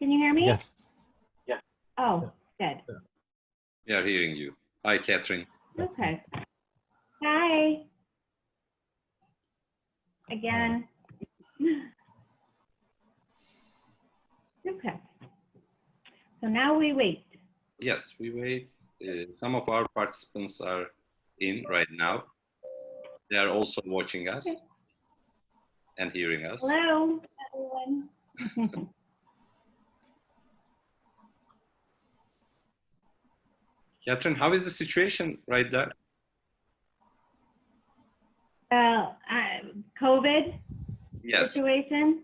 Can you hear me? Yes. Yeah. Oh, good. We are hearing you. Hi, Kathryn. Okay. Hi. Again. Okay. So now we wait. Yes, we wait. Some of our participants are in right now. They are also watching us Okay. and hearing us. Hello, everyone. Kathryn, how is the situation right there? COVID Yes. situation.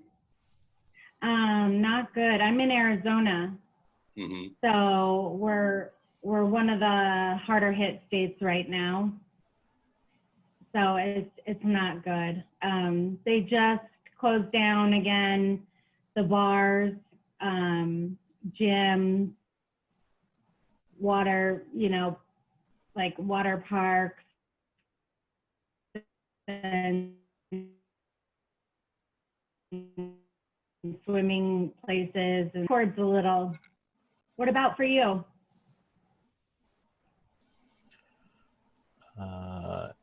Not good. I'm in Arizona, so we're one of the harder hit states right now. So it's not good. They just closed down again the bars, gyms, water, like water parks, and swimming places, and towards a little. What about for you?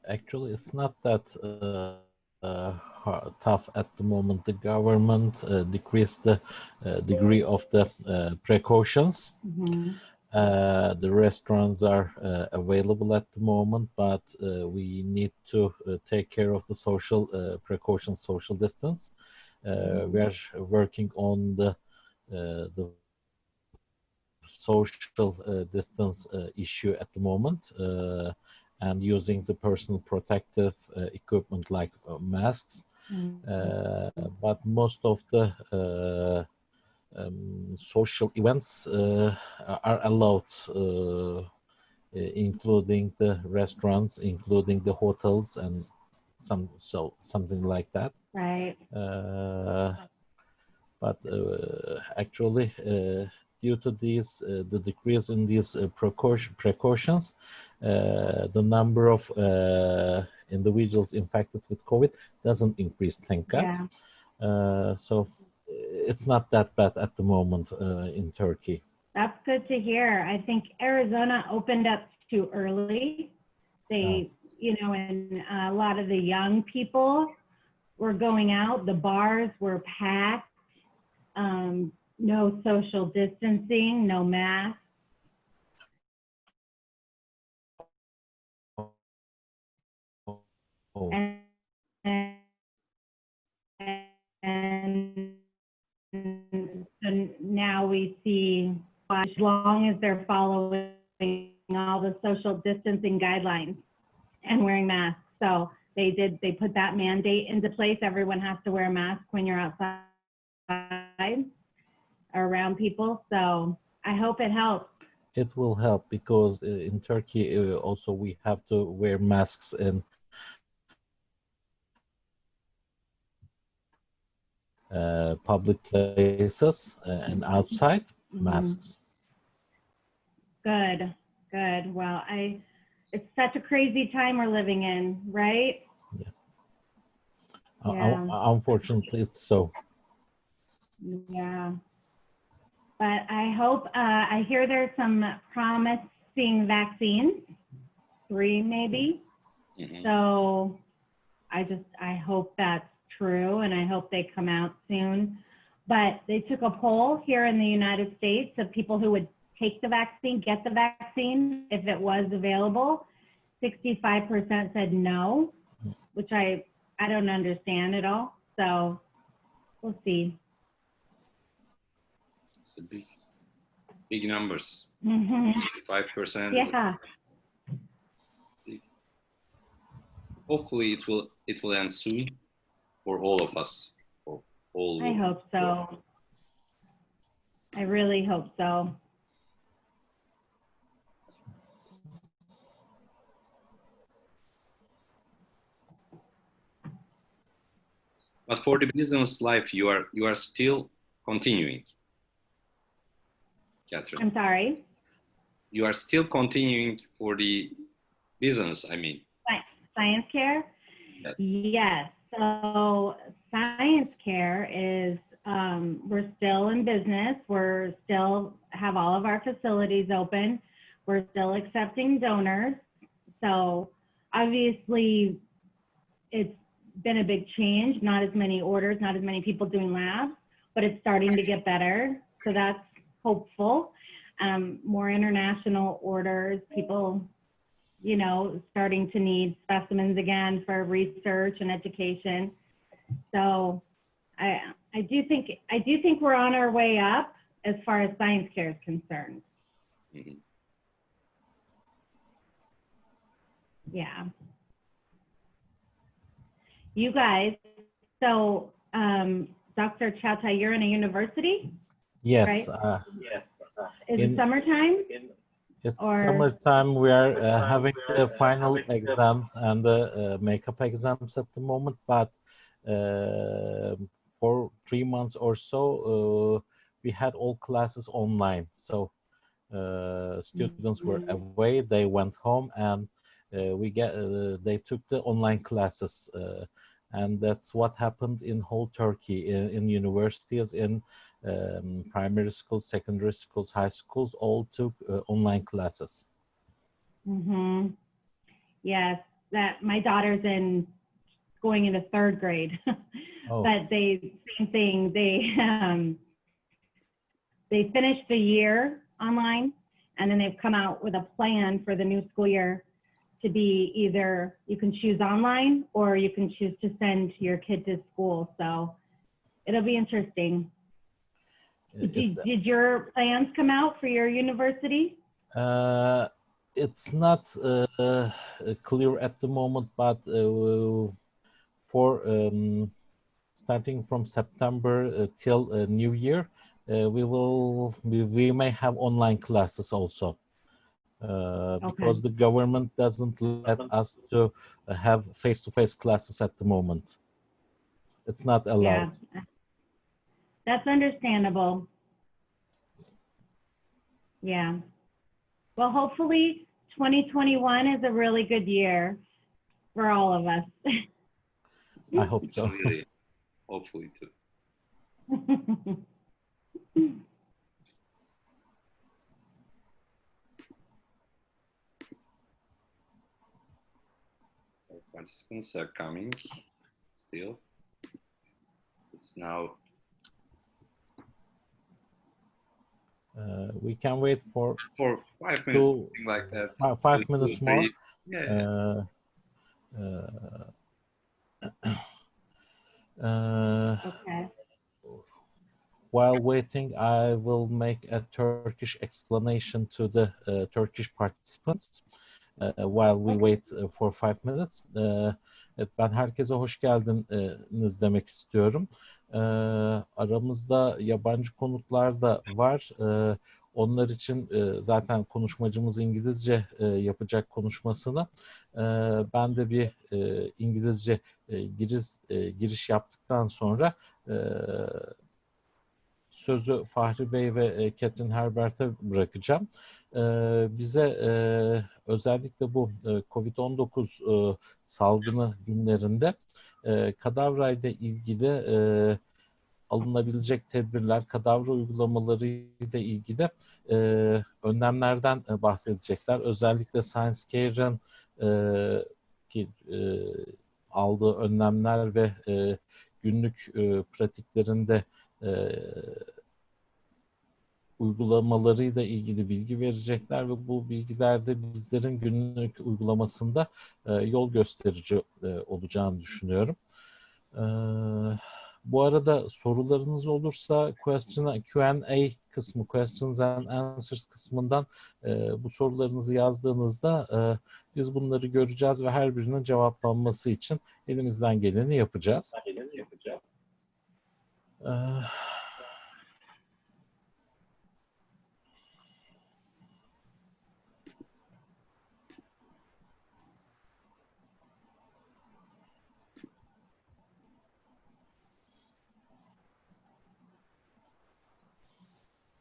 Actually, it's not that tough at the moment. The government decreased the degree of the precautions. The restaurants are available at the moment, but we need to take care of the social precautions, social distance. We are working on the social distance issue at the moment, and using the personal protective equipment like masks. But most of the social events are allowed, including the restaurants, including the hotels, and something like that. Right. But actually, due to these the decrease in these precautions, the number of individuals infected with COVID doesn't increase, thank God. Yeah. So it's not that bad at the moment in Turkey. That's good to hear. I think Arizona opened up too early. They, and a lot of the young people were going out. The bars were packed. No social distancing, no masks. And so now we see, as long as they're following all the social distancing guidelines and wearing masks. So they put that mandate into place. Everyone has to wear a mask when you're outside around people. So I hope it helps. It will help because in Turkey also we have to wear masks in public places and outside, masks. Good. Well, it's such a crazy time we're living in, right? Yes. Yeah. Unfortunately, it's so. Yeah. But I hope, I hear there's some promising vaccines, 3 maybe. So I hope that's true, and I hope they come out soon. But they took a poll here in the United States of people who would take the vaccine, get the vaccine, if it was available. 65% said no, which I don't understand at all. So we'll see. It's a big numbers. 65%. Yeah. Hopefully it will end soon for all of us. For all. I hope so. I really hope so. But for the business life, you are still continuing, Kathryn. I'm sorry? You are still continuing for the business, I mean. Science care? Yes. Yes. So science care is we're still in business. We're still have all of our facilities open. We're still accepting donors. So obviously it's been a big change, not as many orders, not as many people doing labs, but it's starting to get better. So that's hopeful. More international orders, people, you know, starting to need specimens again for research and education. So I do think we're on our way up as far as science care is concerned. Mhm. Yeah. You guys, so Dr. Çağatay, you're in a university? Yes, Right. Is in- it summertime? it's Or- summertime. We are having the final exams and the makeup exams at the moment, but for 3 months or so, we had all classes online. So students were away, they went home, and they took the online classes. And that's what happened in whole Turkey, in universities, in primary schools, secondary schools, high schools, all took online classes. Mm-hmm. Yes, that my daughter's going into 3rd grade, Oh. but same thing. They finished the year online, and then they've come out with a plan for the new school year to be either you can choose online or you can choose to send your kid to school. So it'll be interesting. Did your plans come out for your university? It's not clear at the moment, but for starting from September till New Year, we may have online classes also. Because the government doesn't let us to have face-to-face classes at the moment. It's not allowed. Yeah, that's understandable. Yeah. Well, hopefully 2021 is a really good year for all of us. I hope so. Really, hopefully too. Participants are coming still. It's now. We can wait for 5 minutes, something like that. 5 minutes more. Yeah. Okay. While waiting, I will make a Turkish explanation to the Turkish participants while we wait for 5 minutes. Evet, ben herkese hoş geldiniz demek istiyorum. Aramızda yabancı konuklar da var. Onlar için zaten konuşmacımız İngilizce yapacak konuşmasını. Ben de bir İngilizce giriş yaptıktan sonra sözü Fahri Bey ve Kathryn HERBERT'e bırakacağım. Bize özellikle bu COVID-19 salgını günlerinde kadavra ile ilgili alınabilecek tedbirler, kadavra uygulamaları ile ilgili önlemlerden bahsedecekler. Özellikle Science Care'ın aldığı önlemler ve günlük pratiklerinde uygulamalarıyla ilgili bilgi verecekler ve bu bilgilerde bizlerin günlük uygulamasında yol gösterici olacağını düşünüyorum. Bu arada sorularınız olursa Q&A kısmı, Questions and Answers kısmından bu sorularınızı yazdığınızda biz bunları göreceğiz ve her birinin cevaplanması için elimizden geleni yapacağız.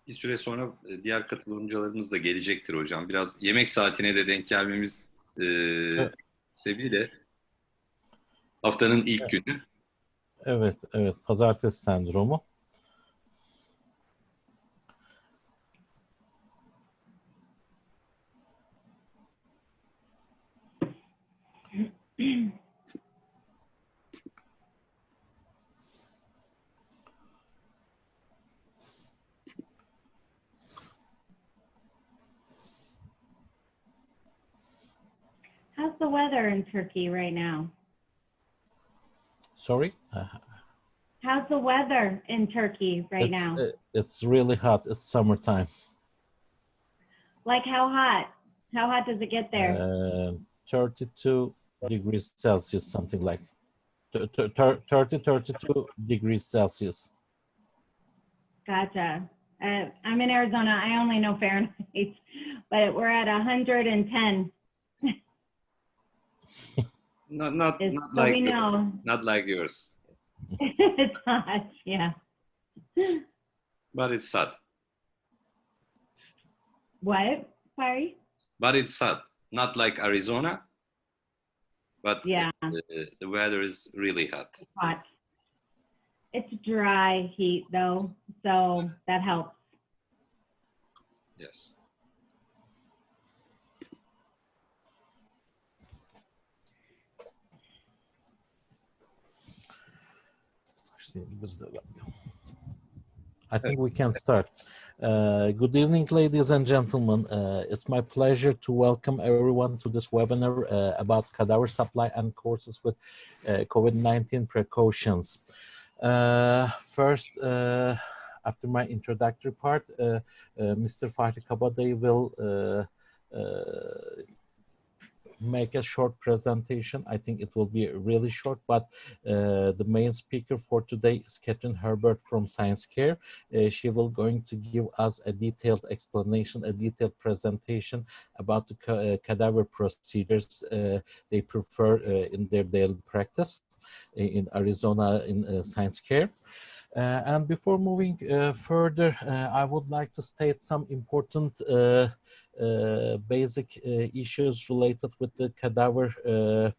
Bir süre sonra diğer katılımcılarımız da gelecektir hocam. Biraz yemek saatine de denk gelmemiz sebebiyle haftanın ilk günü. Evet, pazartesi sendromu. How's the weather in Turkey right now? Sorry? How's the weather in Turkey right now? It's really hot. It's summertime. Like how hot? How hot does it get there? 32 degrees Celsius, something like 32 degrees Celsius. Gotcha. I'm in Arizona. I only know Fahrenheit, but we're at 110. Not So like we know. not like yours, It's hot, yeah. but it's hot. What? Sorry? But it's hot. Not like Arizona, but Yeah. the weather is really hot. It's hot. It's dry heat though, so that helps. Yes. I think we can start. Good evening, ladies and gentlemen. It's my pleasure to welcome everyone to this webinar about cadaver supply and courses with COVID-19 precautions. First, after my introductory part, Mr. Fahri KABADAYI will make a short presentation. I think it will be really short, but the main speaker for today is Kathryn HERBERT from Science Care. She will going to give us a detailed explanation, a detailed presentation about the cadaver procedures they prefer in their daily practice in Arizona in Science Care. And before moving further, I would like to state some important basic issues related with the cadaver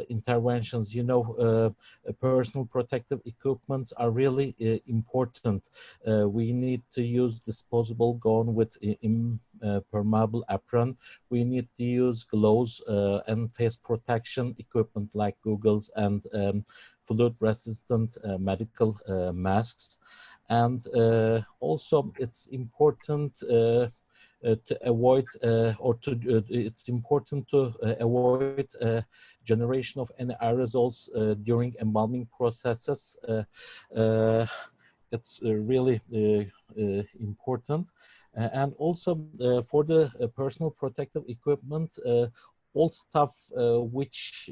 interventions. You know, personal protective equipments are really important. We need to use disposable gown with impermeable apron. We need to use gloves and face protection equipment like goggles and fluid resistant medical masks. And also it's important to avoid it's important to avoid generation of any aerosols during embalming processes. It's really important. And also for the personal protective equipment, all staff which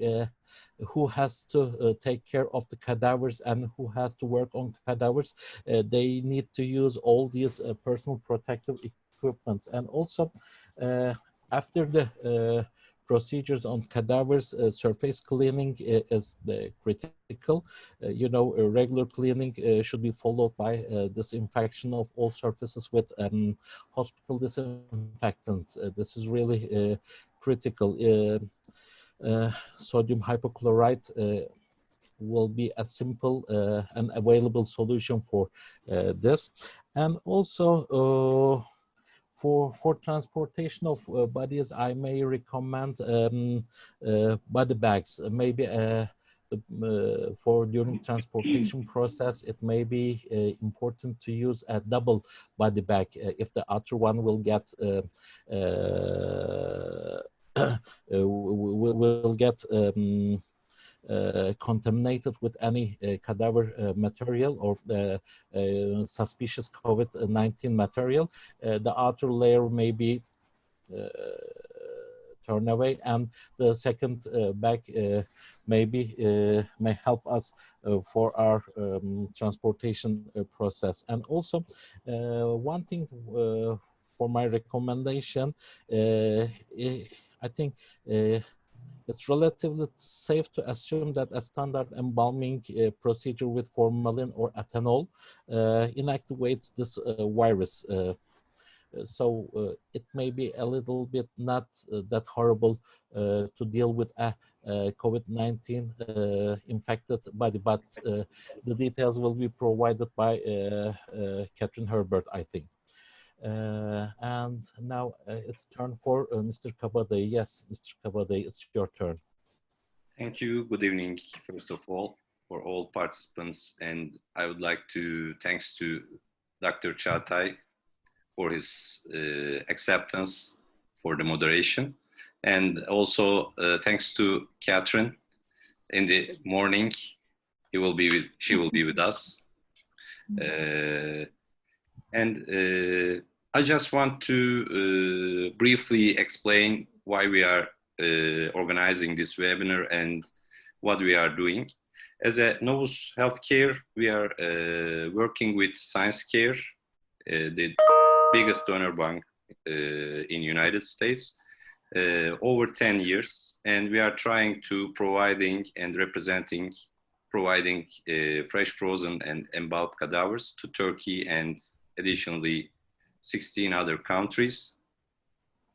who has to take care of the cadavers and who has to work on cadavers, they need to use all these personal protective equipments. And also after the procedures on cadavers, surface cleaning is critical. You know, regular cleaning should be followed by disinfection of all surfaces with hospital disinfectants. This is really critical. Sodium hypochlorite will be a simple and available solution for this. And also for transportation of bodies, I may recommend body bags. Maybe for during transportation process, it may be important to use a double body bag if the outer one will get will get contaminated with any cadaver material or suspicious COVID-19 material. The outer layer may be turned away, and the second bag may help us for our transportation process. And also one thing for my recommendation, I think it's relatively safe to assume that a standard embalming procedure with formalin or ethanol inactivates this virus. So it may be a little bit not that horrible to deal with a COVID-19 infected body, but the details will be provided by Kathryn HERBERT, I think. And now it's turn for Mr. KABADAYI. Yes, Mr. KABADAYI, it's your turn. Thank you. Good evening, first of all, for all participants. And I would like to thanks to Dr. Çağatay for his acceptance for the moderation. And also thanks to Kathryn. In the morning, she will be with us. I just want to briefly explain why we are organizing this webinar and what we are doing. As a Novus Healthcare, we are working with ScienceCare, the biggest donor bank in United States, over 10 years, and we are trying to providing fresh, frozen, and emballed cadavers to Turkey and additionally 16 other countries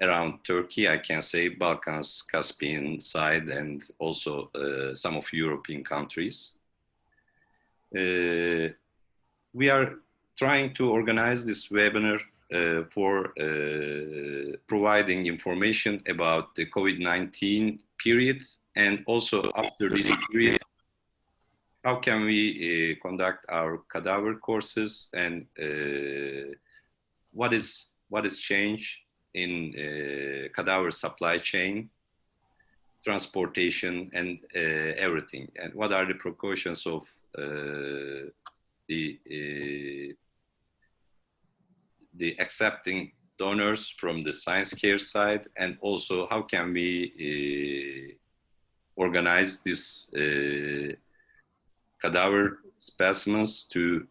around Turkey. I can say Balkans, Caspian side, and also some of European countries. We are trying to organize this webinar for providing information about the COVID-19 period, and also after this period, how can we conduct our cadaver courses, and what is changed in cadaver supply chain, transportation, and everything, and what are the precautions of the accepting donors from the ScienceCare side, and also how can we organize this cadaver specimens to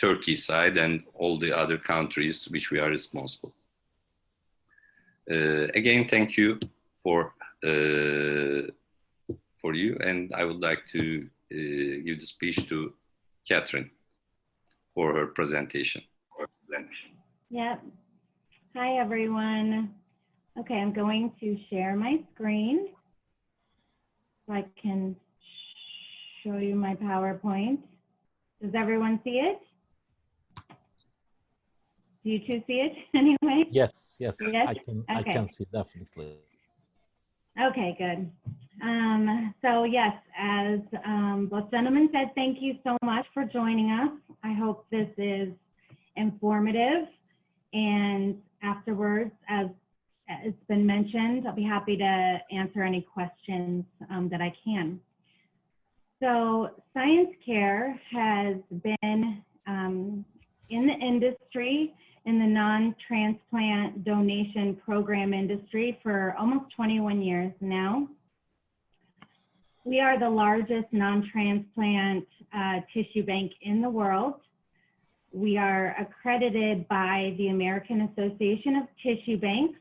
Turkey side and all the other countries which we are responsible. Again, thank you for you, and I would like to give the speech to Kathryn for her presentation. Yep. Hi, everyone. Okay, I'm going to share my screen so I can show you my PowerPoint. Does everyone see it? Do you two see it anyway? Yes. Yes? I can see definitely. Okay, good. So yes, as both gentlemen said, thank you so much for joining us. I hope this is informative, and afterwards, as it's been mentioned, I'll be happy to answer any questions that I can. So ScienceCare has been in the industry, in the non-transplant donation program industry for almost 21 years now. We are the largest non-transplant tissue bank in the world. We are accredited by the American Association of Tissue Banks.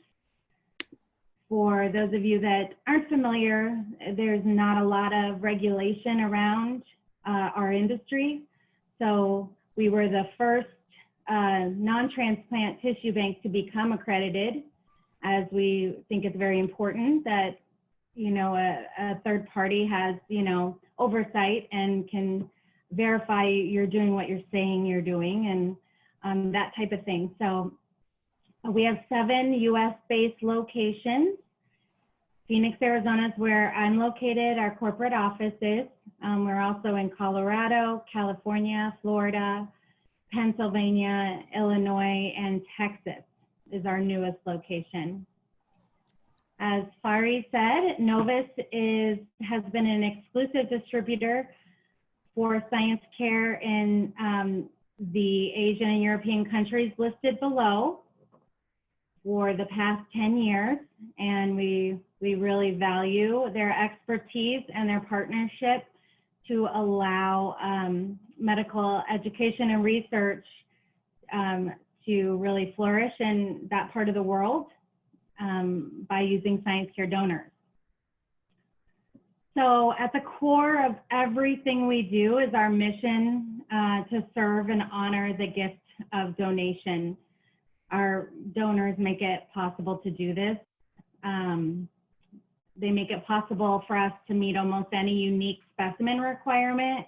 For those of you that aren't familiar, there's not a lot of regulation around our industry. So we were the first non-transplant tissue bank to become accredited, as we think it's very important that, you know, a third party has, you know, oversight and can verify you're doing what you're saying you're doing, and that type of thing. So we have 7 US-based locations. Phoenix, Arizona is where I'm located, our corporate office is. We're also in Colorado, California, Florida, Pennsylvania, Illinois, and Texas is our newest location. As Fahri said, Novus has been an exclusive distributor for ScienceCare in the Asian and European countries listed below for the past 10 years, and we really value their expertise and their partnership to allow medical education and research to really flourish in that part of the world by using ScienceCare donors. So at the core of everything we do is our mission to serve and honor the gift of donation. Our donors make it possible to do this. They make it possible for us to meet almost any unique specimen requirement,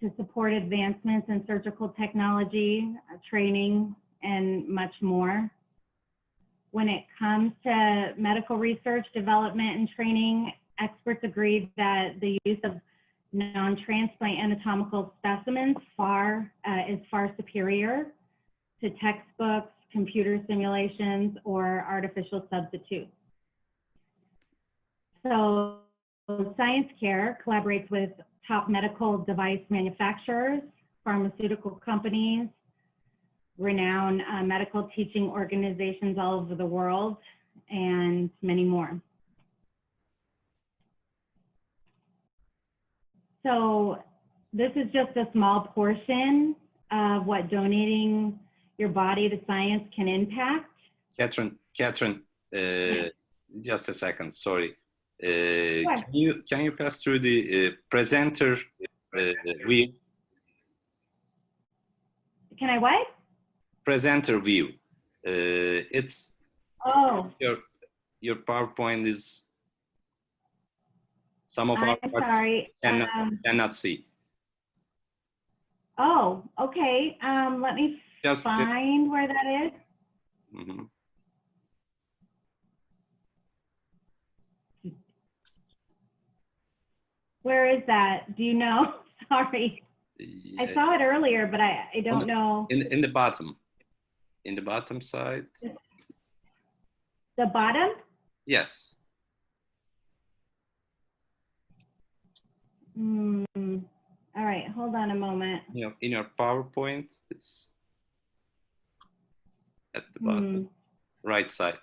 to support advancements in surgical technology, training, and much more. When it comes to medical research, development, and training, experts agree that the use of non-transplant anatomical specimens is far superior to textbooks, computer simulations, or artificial substitutes. So Science Care collaborates with top medical device manufacturers, pharmaceutical companies, renowned medical teaching organizations all over the world, and many more. So this is just a small portion of what donating your body to science can impact. Kathryn, Yeah. just a second, sorry. Sure. Can you pass through the presenter view? Can I what? Presenter view. It's Oh, your PowerPoint is some of our I'm parts sorry. cannot see. Oh, okay. Let me Just find where that is. Mhm. Where is that? Do you know? Sorry. I saw it earlier, but I don't know. in the bottom. In the bottom side. The bottom? Yes. All right, hold on a moment. You know, in your PowerPoint, it's at the bottom right side.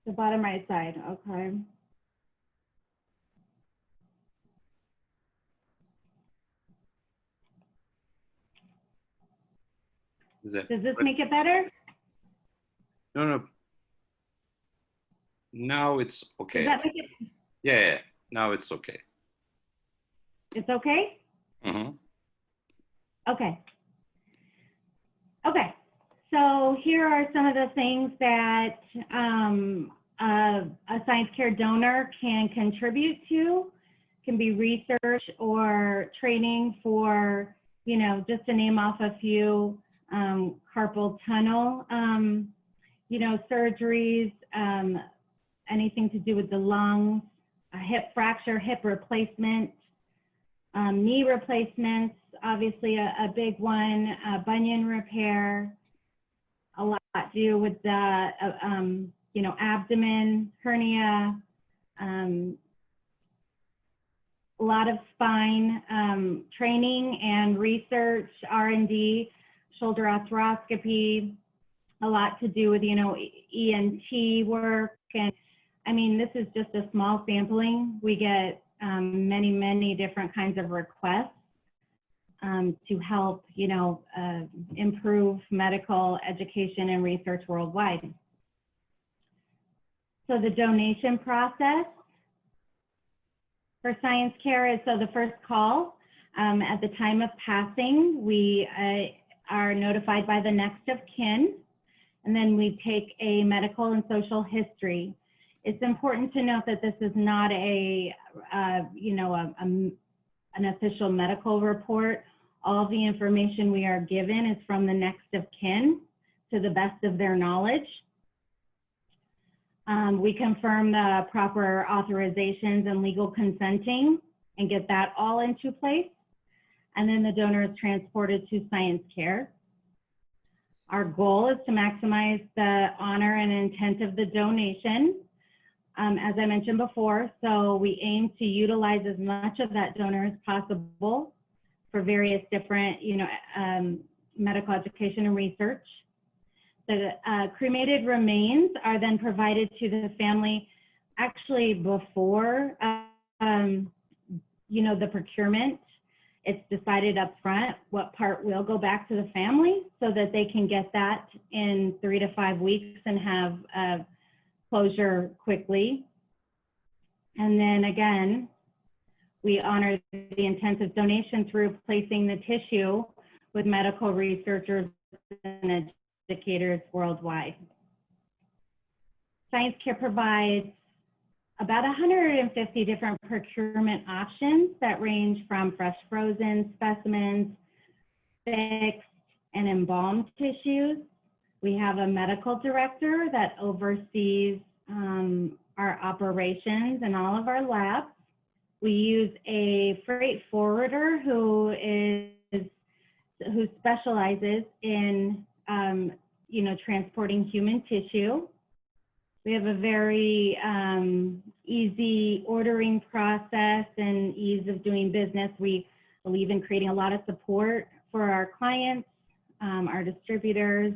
The bottom right side, okay. Does this make it better? No. Now it's okay. Does that make it? Yeah, now it's okay. It's okay? Okay. Okay. So here are some of the things that a Science Care donor can contribute to. Can be research or training for, you know, just to name off a few, carpal tunnel, you know, surgeries, anything to do with the lungs, a hip fracture, hip replacement, knee replacements, obviously a big one, bunion repair, a lot to do with the, you know, abdomen, hernia, a lot of spine training and research, R&D, shoulder arthroscopy, a lot to do with, you know, ENT work. And I mean, this is just a small sampling. We get many different kinds of requests to help, you know, improve medical education and research worldwide. So the donation process for Science Care is, so the first call, at the time of passing, we are notified by the next of kin, and then we take a medical and social history. It's important to note that this is not a, you know, an official medical report. All the information we are given is from the next of kin to the best of their knowledge. We confirm the proper authorizations and legal consenting and get that all into place. And then the donor is transported to Science Care. Our goal is to maximize the honor and intent of the donation, as I mentioned before. So we aim to utilize as much of that donor as possible for various different, you know, medical education and research. The cremated remains are then provided to the family actually before, you know, the procurement. It's decided up front what part will go back to the family so that they can get that in 3 to 5 weeks and have closure quickly. And then again, we honor the intent of donation through placing the tissue with medical researchers and educators worldwide. Science Care provides about 150 different procurement options that range from fresh frozen specimens, fixed and embalmed tissues. We have a medical director that oversees our operations and all of our labs. We use a freight forwarder who specializes in you know, transporting human tissue. We have a very easy ordering process and ease of doing business. We believe in creating a lot of support for our clients, our distributors,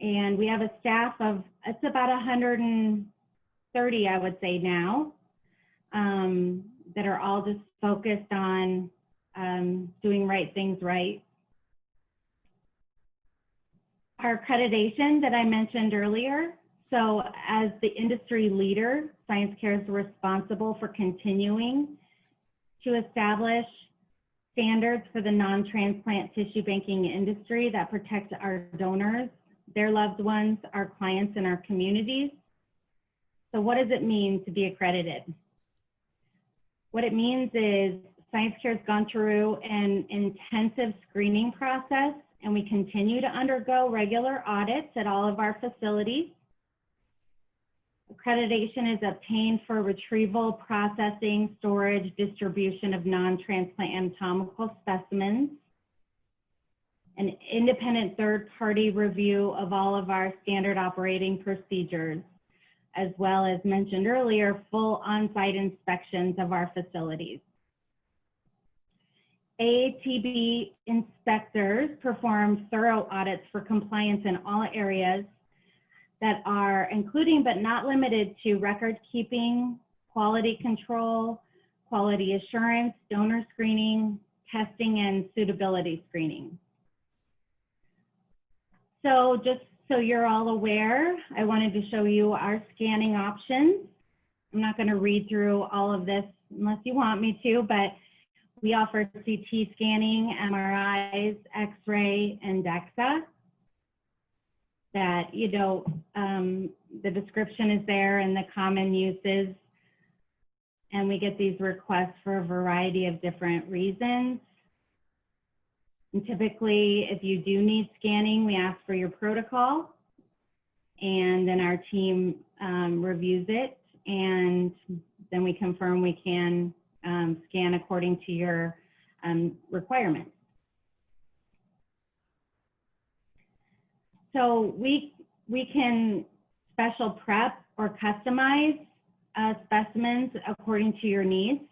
and we have a staff of, it's about 130, I would say now, that are all just focused on doing right things right. Our accreditation that I mentioned earlier. So as the industry leader, ScienceCare is responsible for continuing to establish standards for the non-transplant tissue banking industry that protect our donors, their loved ones, our clients, and our communities. So what does it mean to be accredited? What it means is ScienceCare has gone through an intensive screening process, and we continue to undergo regular audits at all of our facilities. Accreditation is obtained for retrieval, processing, storage, distribution of non-transplant anatomical specimens, an independent third-party review of all of our standard operating procedures, as well as mentioned earlier, full on-site inspections of our facilities. AATB inspectors perform thorough audits for compliance in all areas that are including but not limited to record keeping, quality control, quality assurance, donor screening, testing, and suitability screening. So just so you're all aware, I wanted to show you our scanning options. I'm not going to read through all of this unless you want me to, but we offer CT scanning, MRIs, X-ray, and DEXA. That, you know, the description is there and the common uses, and we get these requests for a variety of different reasons. And typically, if you do need scanning, we ask for your protocol, and then our team reviews it, and then we confirm we can scan according to your requirements. So we can special prep or customize specimens according to your needs.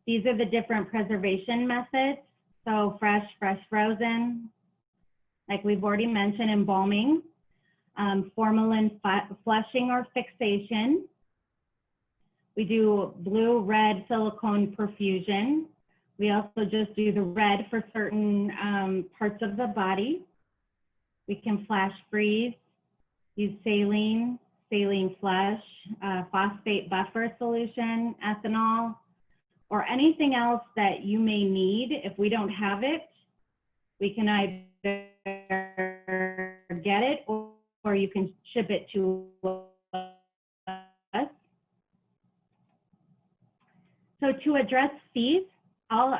These are the different preservation methods. So fresh, frozen, like we've already mentioned, embalming, formalin flushing or fixation. We do blue, red silicone perfusion. We also just do the red for certain parts of the body. We can flash freeze, use saline flush, phosphate buffer solution, ethanol, or anything else that you may need. If we don't have it, we can either get it or you can ship it to us. So to address fees, all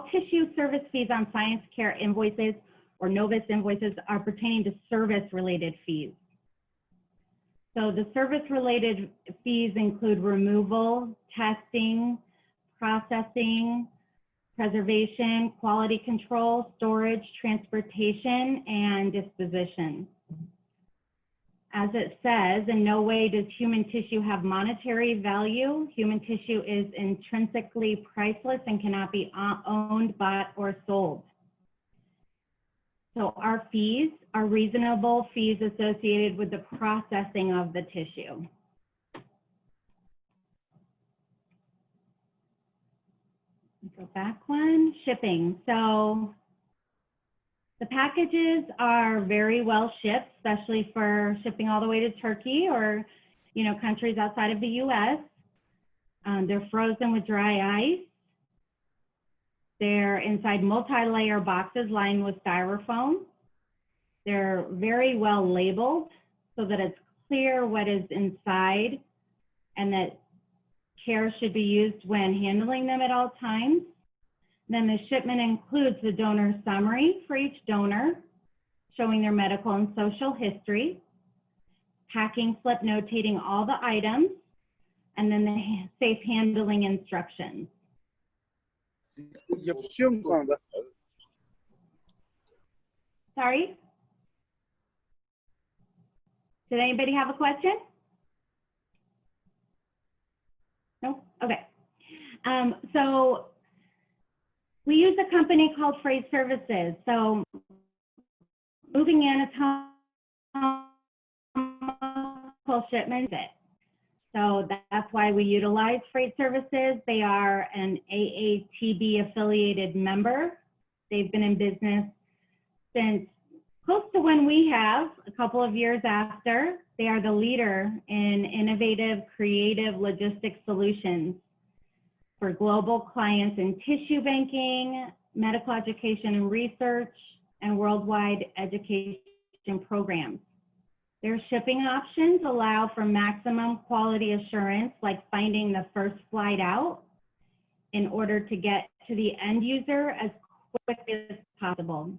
tissue service fees on ScienceCare invoices or Novus invoices are pertaining to service-related fees. So the service-related fees include removal, testing, processing, preservation, quality control, storage, transportation, and disposition. As it says, in no way does human tissue have monetary value. Human tissue is intrinsically priceless and cannot be owned, bought, or sold. So our fees are reasonable fees associated with the processing of the tissue. Go back one, shipping. So the packages are very well shipped, especially for shipping all the way to Turkey or, you know, countries outside of the US. They're frozen with dry ice. They're inside multi-layer boxes lined with styrofoam. They're very well labeled so that it's clear what is inside and that care should be used when handling them at all times. Then the shipment includes the donor summary for each donor, showing their medical and social history, packing slip notating all the items, and then the safe handling instructions. Yapışıyor mu sana da? Sorry? Did anybody have a question? Okay. So we use a company called Freight Services. So moving anatomical shipments. So that's why we utilize Freight Services. They are an AATB affiliated member. They've been in business since close to when we have, a couple of years after. They are the leader in innovative, creative logistics solutions for global clients in tissue banking, medical education and research, and worldwide education programs. Their shipping options allow for maximum quality assurance, like finding the first flight out in order to get to the end user as quickly as possible.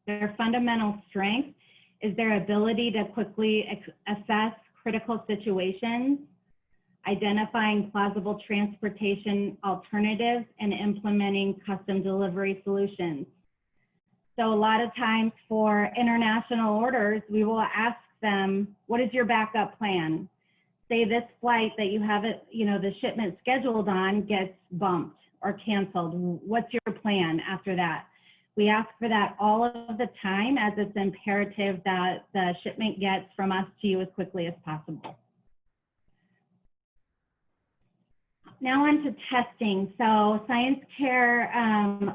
Their fundamental strength is their ability to quickly assess critical situations, identifying plausible transportation alternatives, and implementing custom delivery solutions. So a lot of times for international orders, we will ask them, what is your backup plan? Say this flight that you have it, the shipment scheduled on gets bumped or canceled. What's your plan after that? We ask for that all of the time, as it's imperative that the shipment gets from us to you as quickly as possible. Now on to testing. So Science Care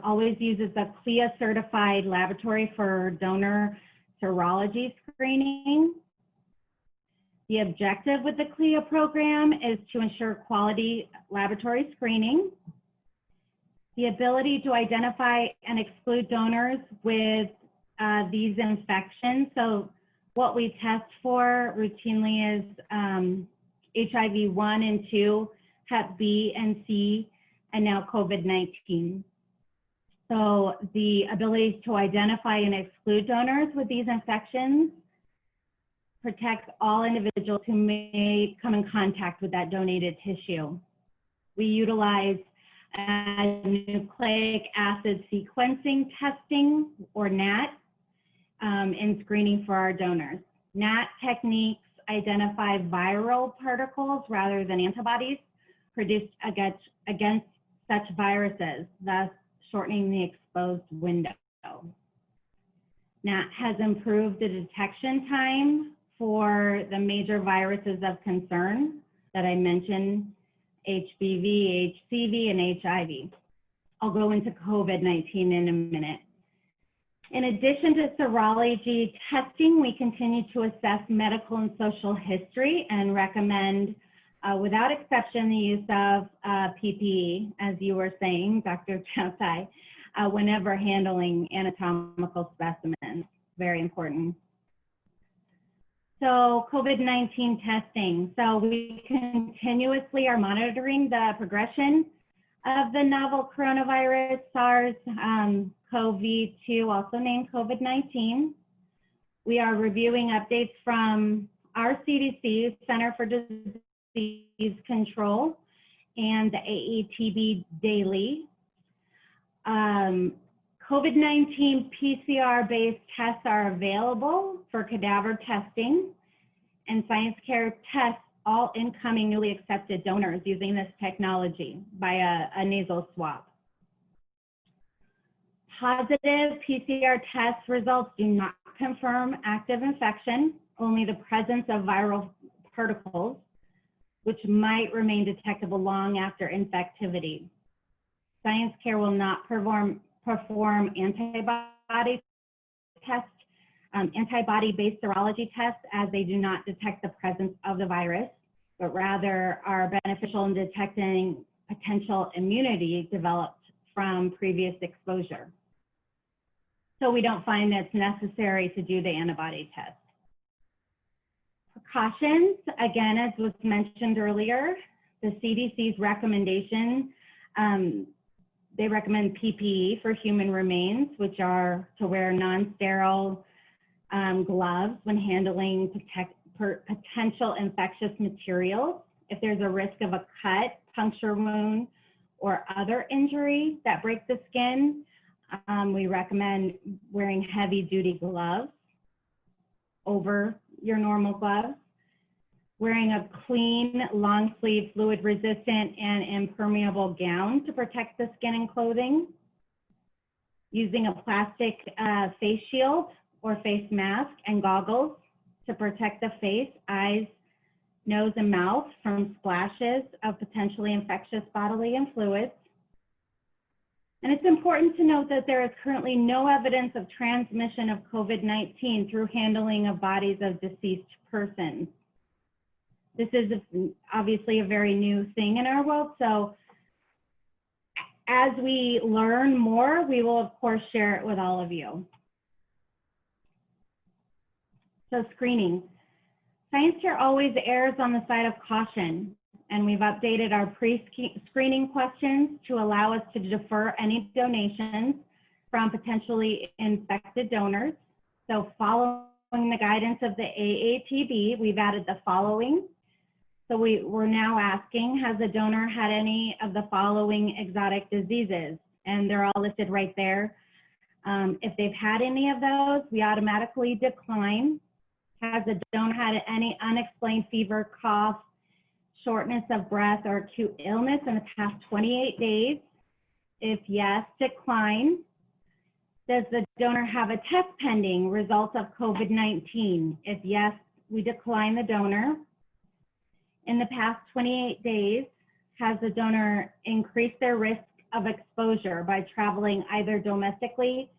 always uses a CLIA certified laboratory for donor serology screening. The objective with the CLIA program is to ensure quality laboratory screening, the ability to identify and exclude donors with these infections. So what we test for routinely is HIV 1 and 2, Hep B and C, and now COVID-19. So the ability to identify and exclude donors with these infections protects all individuals who may come in contact with that donated tissue. We utilize nucleic acid sequencing testing, or NAT, in screening for our donors. NAT techniques identify viral particles rather than antibodies produced against such viruses, thus shortening the exposed window. NAT has improved the detection time for the major viruses of concern that I mentioned, HBV, HCV, and HIV. I'll go into COVID-19 in a minute. In addition to serology testing, we continue to assess medical and social history and recommend, without exception, the use of PPE, as you were saying, Dr. Çağatay, whenever handling anatomical specimens. Very important. So COVID-19 testing. So we continuously are monitoring the progression of the novel coronavirus, SARS-CoV-2, also named COVID-19. We are reviewing updates from our CDC, Center for Disease Control, and the AATB daily. COVID-19 PCR-based tests are available for cadaver testing, and Science Care tests all incoming newly accepted donors using this technology by a nasal swab. Positive PCR test results do not confirm active infection, only the presence of viral particles, which might remain detectable long after infectivity. Science Care will not perform antibody tests, antibody-based serology tests, as they do not detect the presence of the virus, but rather are beneficial in detecting potential immunity developed from previous exposure. So we don't find it's necessary to do the antibody test. Precautions, again, as was mentioned earlier, the CDC's recommendation, they recommend PPE for human remains, which are to wear non-sterile gloves when handling potential infectious materials. If there's a risk of a cut, puncture wound, or other injury that breaks the skin, we recommend wearing heavy-duty gloves over your normal gloves. wearing a clean, long sleeve, fluid resistant and impermeable gown to protect the skin and clothing, using a plastic face shield or face mask and goggles to protect the face, eyes, nose, and mouth from splashes of potentially infectious bodily fluids. And it's important to note that there is currently no evidence of transmission of COVID-19 through handling of bodies of deceased persons. This is obviously a very new thing in our world, so as we learn more, we will of course share it with all of you. So screening. Science here always errs on the side of caution, and we've updated our pre-screening questions to allow us to defer any donations from potentially infected donors. So following the guidance of the AATB, we've added the following. So we're now asking, has the donor had any of the following exotic diseases? And they're all listed right there. If they've had any of those, we automatically decline. Has the donor had any unexplained fever, cough, shortness of breath, or acute illness in the past 28 days? If yes, decline. Does the donor have a test pending, results of COVID-19? If yes, we decline the donor. In the past 28 days, has the donor increased their risk of exposure by traveling either domestically,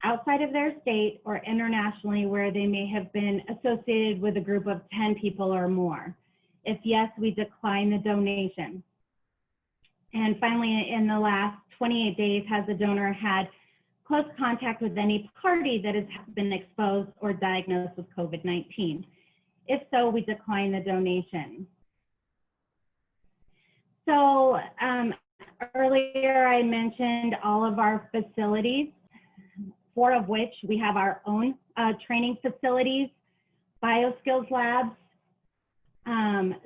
outside of their state, or internationally where they may have been associated with a group of 10 people or more? If yes, we decline the donation. And finally, in the last 28 days, has the donor had close contact with any party that has been exposed or diagnosed with COVID-19? If so, we decline the donation. So earlier I mentioned all of our facilities, 4 of which we have our own training facilities, bioskills labs.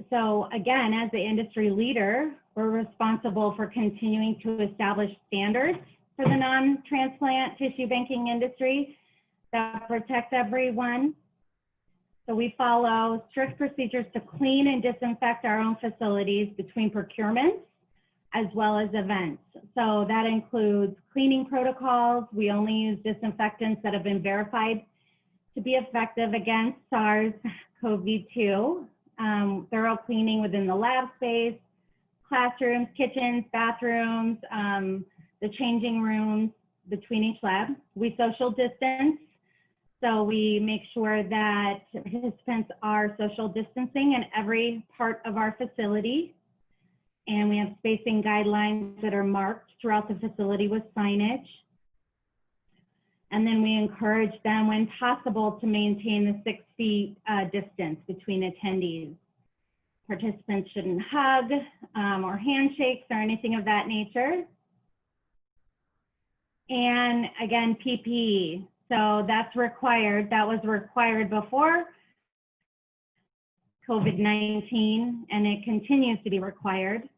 So again, as the industry leader, we're responsible for continuing to establish standards for the non-transplant tissue banking industry that protects everyone. So we follow strict procedures to clean and disinfect our own facilities between procurements as well as events. So that includes cleaning protocols. We only use disinfectants that have been verified to be effective against SARS-CoV-2. Thorough cleaning within the lab space, classrooms, kitchens, bathrooms, the changing rooms between each lab. We social distance. So we make sure that participants are social distancing in every part of our facility. And we have spacing guidelines that are marked throughout the facility with signage. And then we encourage them, when possible, to maintain the 6 feet distance between attendees. Participants shouldn't hug or handshakes or anything of that nature. And again, PPE. So that's required. That was required before COVID-19, and it continues to be required.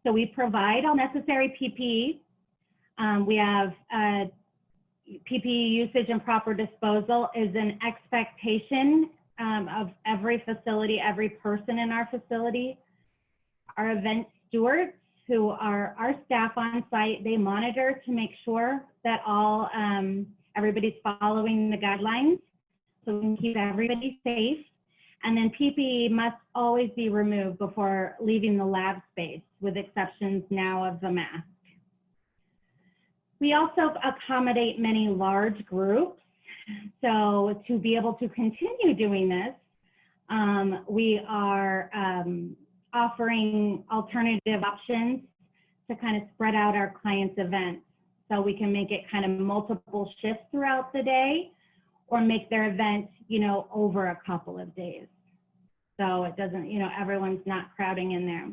So we provide all necessary PPE. We have PPE usage and proper disposal is an expectation of every facility, every person in our facility. Our event stewards, who are our staff on site, they monitor to make sure that all everybody's following the guidelines, so we can keep everybody safe. And then PPE must always be removed before leaving the lab space, with exceptions now of the mask. We also accommodate many large groups. So to be able to continue doing this, we are offering alternative options to kind of spread out our clients' events. So we can make it kind of multiple shifts throughout the day, or make their event, over a couple of days. So it doesn't, everyone's not crowding in there.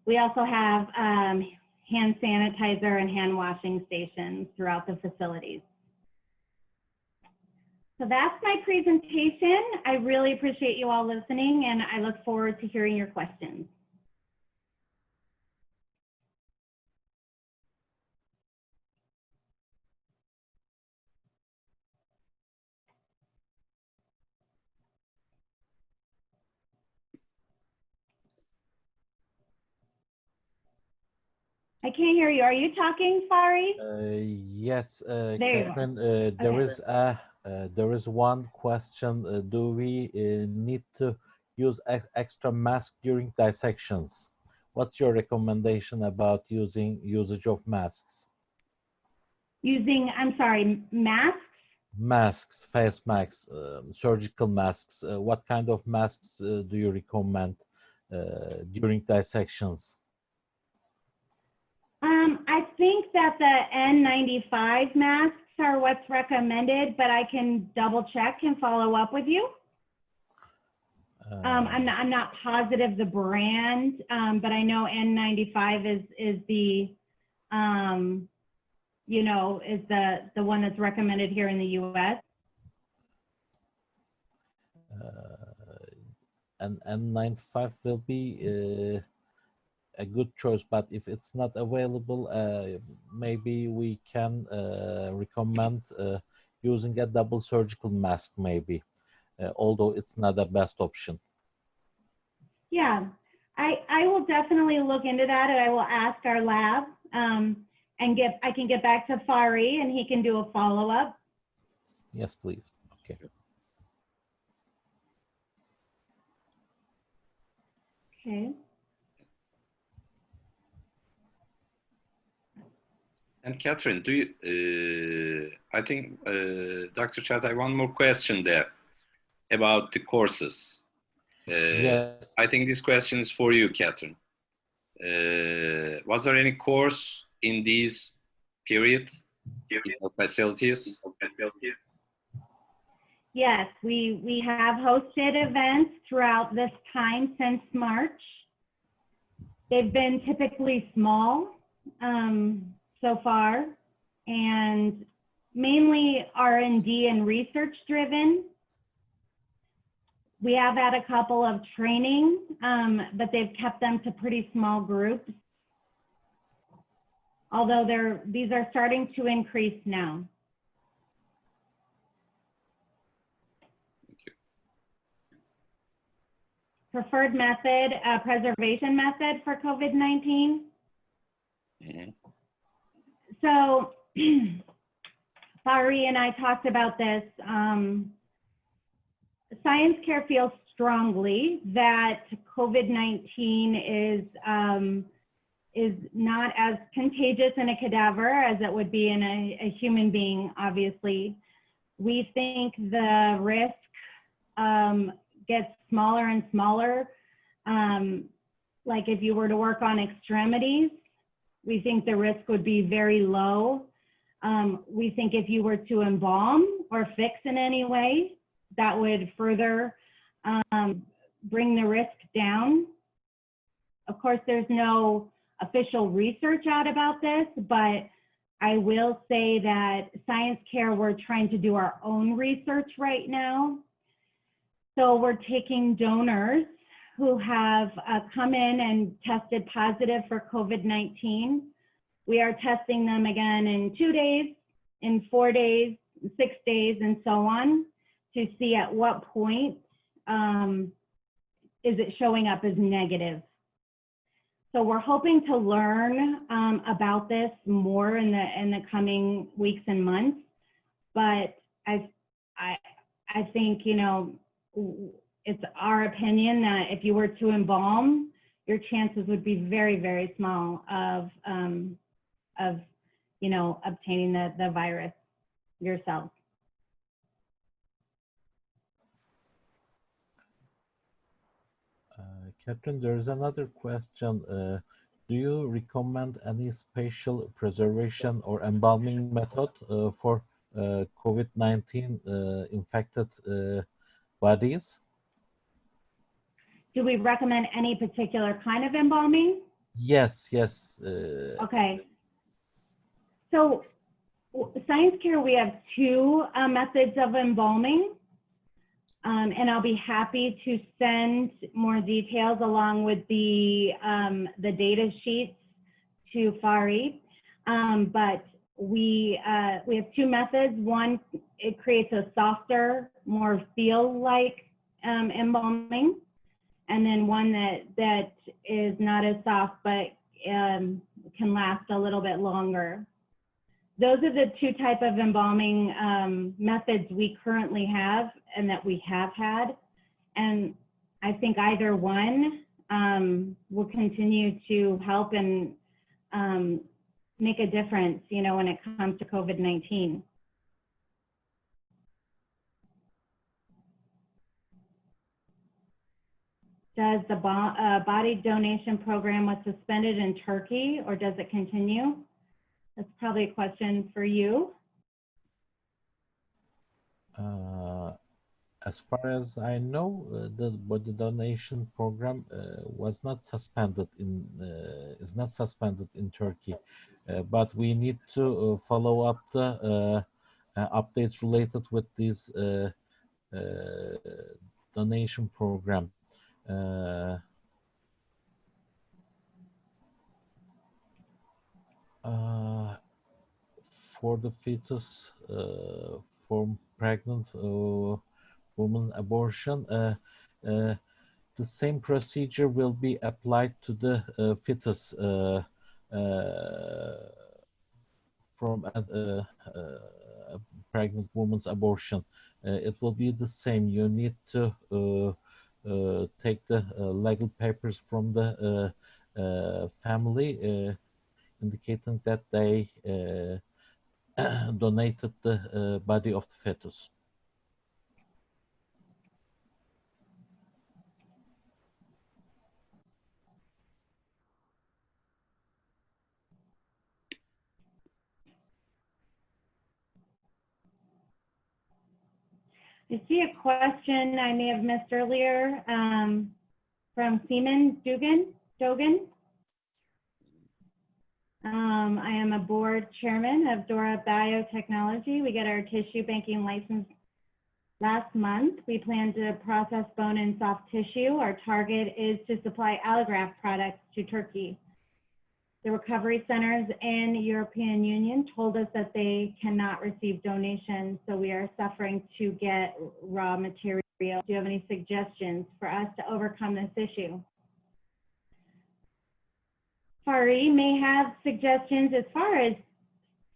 We also have hand sanitizer and hand washing stations throughout the facilities. So that's my presentation. I really appreciate you all listening, and I look forward to hearing your questions. can't hear you. Are you talking, Fahri? Yes, There you are. Kathryn, Okay. there is one question. Do we need to use extra mask during dissections? What's your recommendation about usage of masks? Using, I'm sorry, masks? Masks, face masks, surgical masks. What kind of masks do you recommend during dissections? I think that the N95 masks are what's recommended, but I can double check and follow up with you. I'm not positive the brand, but I know N95 is the, you know, is the one that's recommended here in the U.S. And N95 will be a good choice, but if it's not available, maybe we can recommend using a double surgical mask, maybe, although it's not the best option. Yeah, I will definitely look into that, and I will ask our lab, and I can get back to Fahri, and he can do a follow-up. Yes, please. Okay. Okay. And Kathryn, do you, I think, Dr. Çağatay, one more question there about the courses. Yes. I think this question is for you, Kathryn. Was there any course in this period in your facilities? Yes, we have hosted events throughout this time since March. They've been typically small so far, and mainly R&D and research driven. We have had a couple of training, but they've kept them to pretty small groups. Although these are starting to increase now. Preferred method, preservation method for COVID-19. Mm-hmm. So, Fahri and I talked about this. Science Care feels strongly that COVID-19 is not as contagious in a cadaver as it would be in a human being, obviously. We think the risk gets smaller and smaller. Like if you were to work on extremities, we think the risk would be very low. We think if you were to embalm or fix in any way, that would further bring the risk down. Of course, there's no official research out about this, but I will say that Science Care, we're trying to do our own research right now. So we're taking donors who have come in and tested positive for COVID-19. We are testing them again in 2 days, in 4 days, 6 days, and so on, to see at what point is it showing up as negative. So we're hoping to learn about this more in the coming weeks and months. But I think, you know, it's our opinion that if you were to embalm, your chances would be very, very small of you know, obtaining the virus yourself. Kathryn, there's another question. Do you recommend any spatial preservation or embalming method for COVID-19 infected bodies? Do we recommend any particular kind of embalming? Yes, yes. Okay. So Science Care, we have 2 methods of embalming. And I'll be happy to send more details along with the data sheets to Fahri. But we have 2 methods. One, it creates a softer, more feel-like embalming, and then one that is not as soft but can last a little bit longer. Those are the two type of embalming methods we currently have and that we have had. And I think either one will continue to help and make a difference, you know, when it comes to COVID-19. Does the body donation program was suspended in Turkey, or does it continue? That's probably a question for you. As far as I know, the body donation program was not suspended in is not suspended in Turkey, but we need to follow up the updates related with this donation program. For the fetus, for pregnant woman abortion, the same procedure will be applied to the fetus from a pregnant woman's abortion. It will be the same. You need to take the legal papers from the family indicating that they donated the body of the fetus. I see a question I may have missed earlier from Seaman Dogan. I am a board chairman of Dora Biotechnology. We get our tissue banking license last month. We plan to process bone and soft tissue. Our target is to supply allograft products to Turkey. The recovery centers in European Union told us that they cannot receive donations, so we are suffering to get raw material. Do you have any suggestions for us to overcome this issue? Fahri may have suggestions. As far as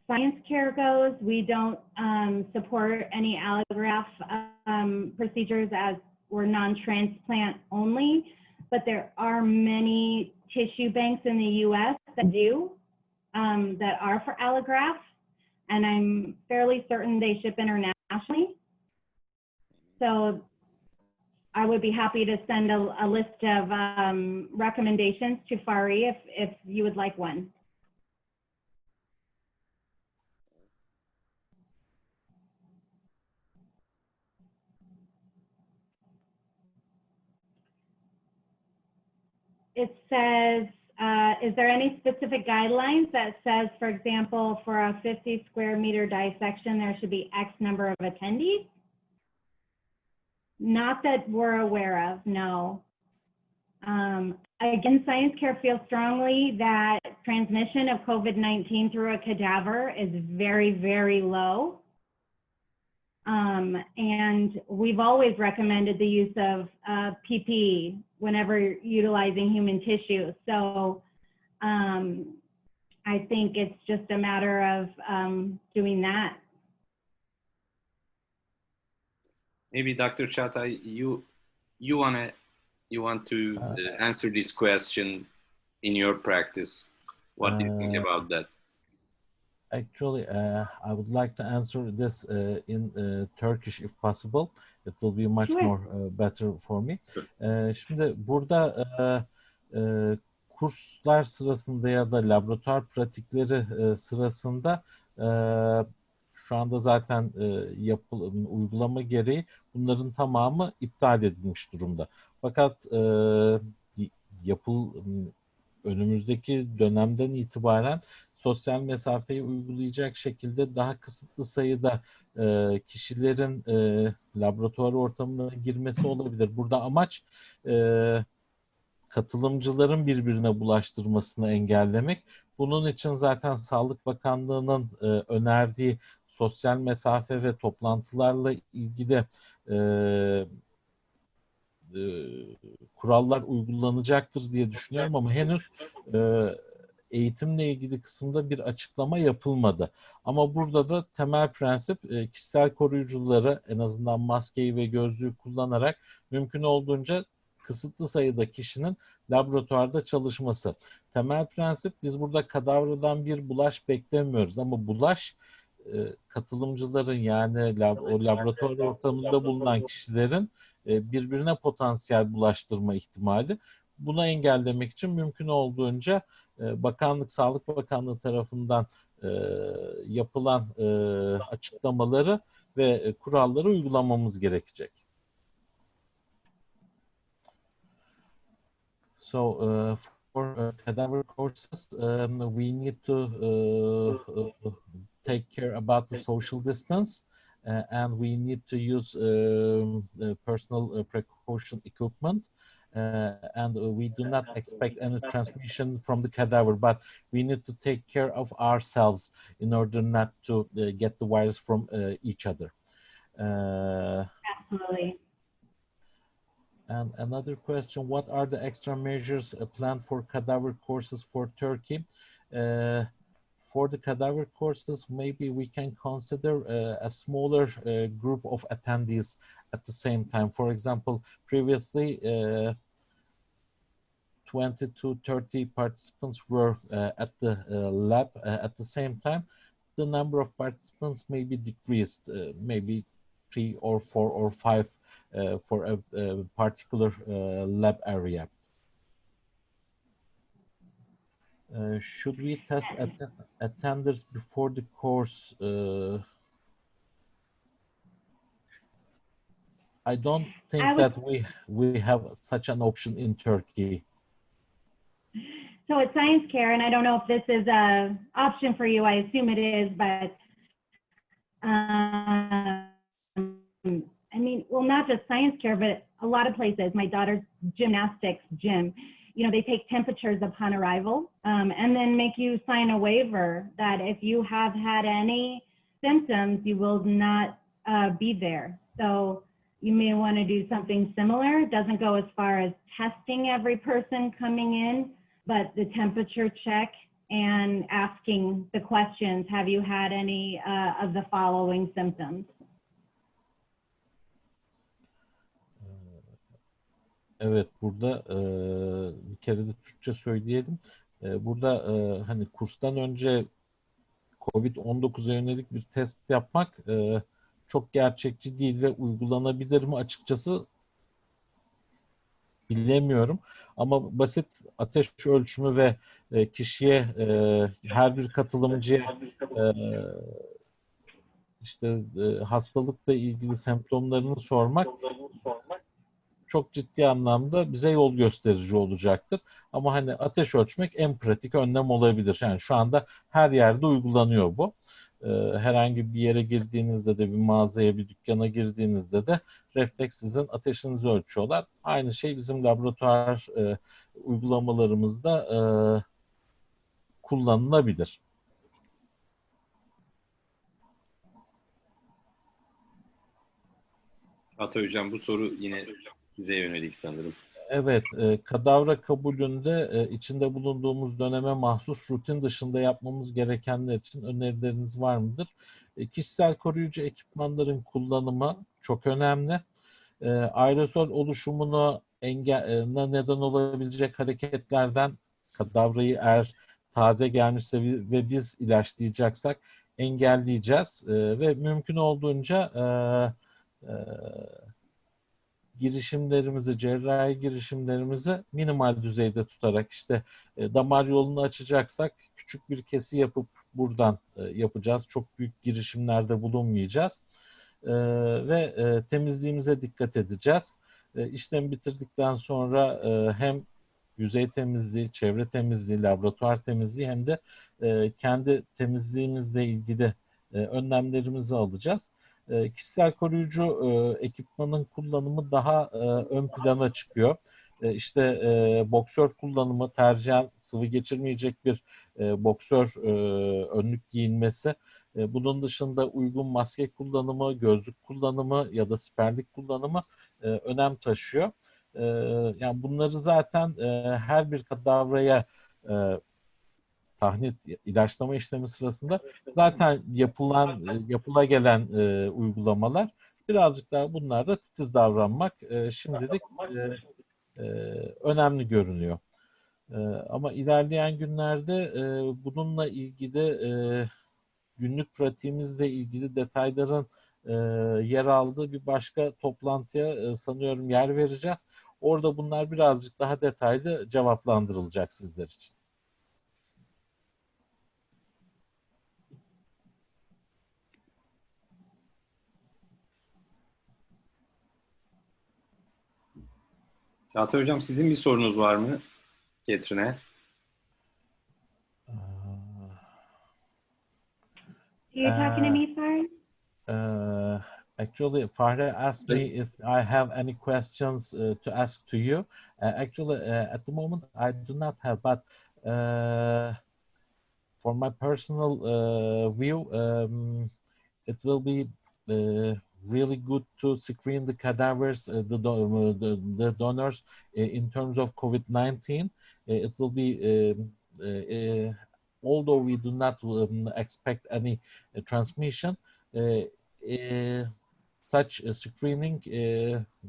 science care goes, we don't support any allograft procedures, as we're non-transplant only, but there are many tissue banks in the US that do, that are for allograft, and I'm fairly certain they ship internationally. So I would be happy to send a list of recommendations to Fahri if you would like one. It says, is there any specific guidelines that says, for example, for a 50 square meter dissection, there should be X number of attendees? Not that we're aware of, no. Again, Science Care feels strongly that transmission of COVID-19 through a cadaver is very, very low. And we've always recommended the use of PPE whenever utilizing human tissue. So I think it's just a matter of doing that. Maybe Dr. Çağatay, you want to answer this question in your practice. What do you think about that? Actually, I would like to answer this in Turkish if possible. It will be much more better for me. Şimdi burada kurslar sırasında ya da laboratuvar pratikleri sırasında şu anda zaten uygulama gereği bunların tamamı iptal edilmiş durumda. Fakat önümüzdeki dönemden itibaren sosyal mesafeyi uygulayacak şekilde daha kısıtlı sayıda kişilerin laboratuvar ortamına girmesi olabilir. Burada amaç katılımcıların birbirine bulaştırmasını engellemek. Bunun için zaten Sağlık Bakanlığı'nın önerdiği sosyal mesafe ve toplantılarla ilgili kurallar uygulanacaktır diye düşünüyorum ama henüz eğitimle ilgili kısımda bir açıklama yapılmadı. Ama burada da temel prensip kişisel koruyucuları en azından maskeyi ve gözlüğü kullanarak mümkün olduğunca kısıtlı sayıda kişinin laboratuvarda çalışması. Temel prensip biz burada kadavradan bir bulaş beklemiyoruz ama bulaş katılımcıların yani o laboratuvar ortamında bulunan kişilerin birbirine potansiyel bulaştırma ihtimali. Buna engellemek için mümkün olduğunca Bakanlık, Sağlık Bakanlığı tarafından yapılan açıklamaları ve kuralları uygulamamız gerekecek. So for cadaver courses, we need to take care about the social distance, and we need to use personal precaution equipment. And we do not expect any transmission from the cadaver, but we need to take care of ourselves in order not to get the virus from each other. Absolutely. And another question, what are the extra measures planned for cadaver courses for Turkey? For the cadaver courses, maybe we can consider a smaller group of attendees at the same time. For example, previously 20 to 30 participants were at the lab at the same time. The number of participants may be decreased, maybe 3 or 4 or 5 for a particular lab area. Should we test attenders before the course? I don't think that we have such an option in Turkey. So at Science Care, and I don't know if this is an option for you, I assume it is, but I mean, well, not just Science Care, but a lot of places, my daughter's gymnastics gym, you know, they take temperatures upon arrival and then make you sign a waiver that if you have had any symptoms, you will not be there. So you may want to do something similar. It doesn't go as far as testing every person coming in, but the temperature check and asking the questions, have you had any of the following symptoms? Evet, burada bir kere de Türkçe söyleyelim. Burada hani kurstan önce COVID-19'a yönelik bir test yapmak çok gerçekçi değil ve uygulanabilir mi açıkçası bilemiyorum. Ama basit ateş ölçümü ve kişiye her bir katılımcıya işte hastalıkla ilgili semptomlarını sormak çok ciddi anlamda bize yol gösterici olacaktır. Ama hani ateş ölçmek en pratik önlem olabilir. Yani şu anda her yerde uygulanıyor bu. Herhangi bir yere girdiğinizde de bir mağazaya, bir dükkana girdiğinizde de refleks sizin ateşinizi ölçüyorlar. Aynı şey bizim laboratuvar uygulamalarımızda kullanılabilir. Çağatay Hocam, bu soru yine size yönelik sanırım. Evet, kadavra kabulünde içinde bulunduğumuz döneme mahsus rutin dışında yapmamız gerekenler için önerileriniz var mıdır? Kişisel koruyucu ekipmanların kullanımı çok önemli. Aerosol oluşumuna neden olabilecek hareketlerden kadavrayı eğer taze gelmişse ve biz ilaçlayacaksak engelleyeceğiz ve mümkün olduğunca girişimlerimizi, cerrahi girişimlerimizi minimal düzeyde tutarak işte damar yolunu açacaksak küçük bir kesi yapıp buradan yapacağız. Çok büyük girişimlerde bulunmayacağız. Ve temizliğimize dikkat edeceğiz. İşlem bitirdikten sonra hem yüzey temizliği, çevre temizliği, laboratuvar temizliği hem de kendi temizliğimizle ilgili önlemlerimizi alacağız. Kişisel koruyucu ekipmanın kullanımı daha ön plana çıkıyor. İşte boksör kullanımı, tercihen sıvı geçirmeyecek bir boksör önlük giyinmesi. Bunun dışında uygun maske kullanımı, gözlük kullanımı ya da siperlik kullanımı önem taşıyor. Yani bunları zaten her bir kadavraya tahnit, ilaçlama işlemi sırasında zaten yapıla gelen uygulamalar birazcık daha bunlarda titiz davranmak şimdilik önemli görünüyor. Ama ilerleyen günlerde bununla ilgili günlük pratiğimizle ilgili detayların yer aldığı bir başka toplantıya sanıyorum yer vereceğiz. Orada bunlar birazcık daha detaylı cevaplandırılacak sizler için. Çağatay Hocam, sizin bir sorunuz var mı Kathryn'e? You're talking to me, Fahri? Actually, Fahri asked me if I have any questions to ask to you. Actually, at the moment, I do not have, but for my personal view, it will be really good to screen the cadavers, the donors in terms of COVID-19. It will be, although we do not expect any transmission, such screening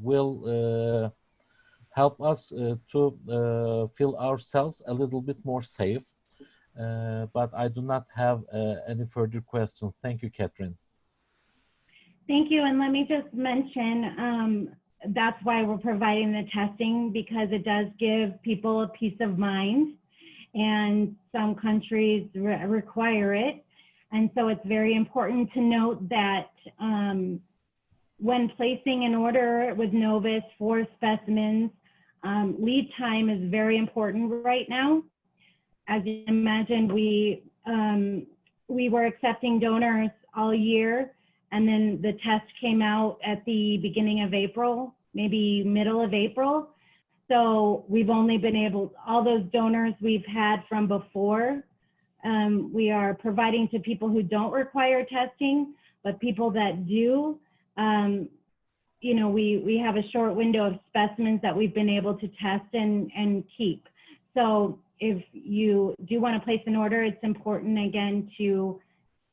will help us to feel ourselves a little bit more safe. But I do not have any further questions. Thank you, Kathryn. Thank you. And let me just mention, that's why we're providing the testing, because it does give people a peace of mind. And some countries require it. And so it's very important to note that when placing an order with Novus for specimens, lead time is very important right now. As you imagine, we were accepting donors all year, and then the test came out at the beginning of April, maybe middle of April. So we've only been able, all those donors we've had from before, we are providing to people who don't require testing, but people that do, you know, we have a short window of specimens that we've been able to test and keep. So if you do want to place an order, it's important again to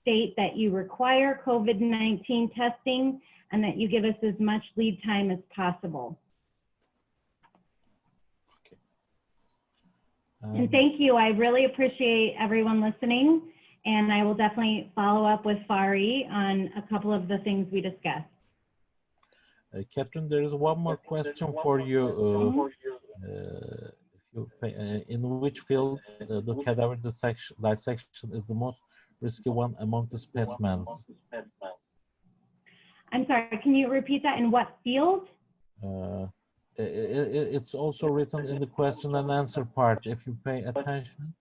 state that you require COVID-19 testing and that you give us as much lead time as possible. And thank you. I really appreciate everyone listening, and I will definitely follow up with Fahri on a couple of the things we discussed. Kathryn, there is one more question for you. In which field the cadaver dissection is the most risky one among the specimens? I'm sorry, can you repeat that? In what field? It's also written in the question and answer part, if you pay attention.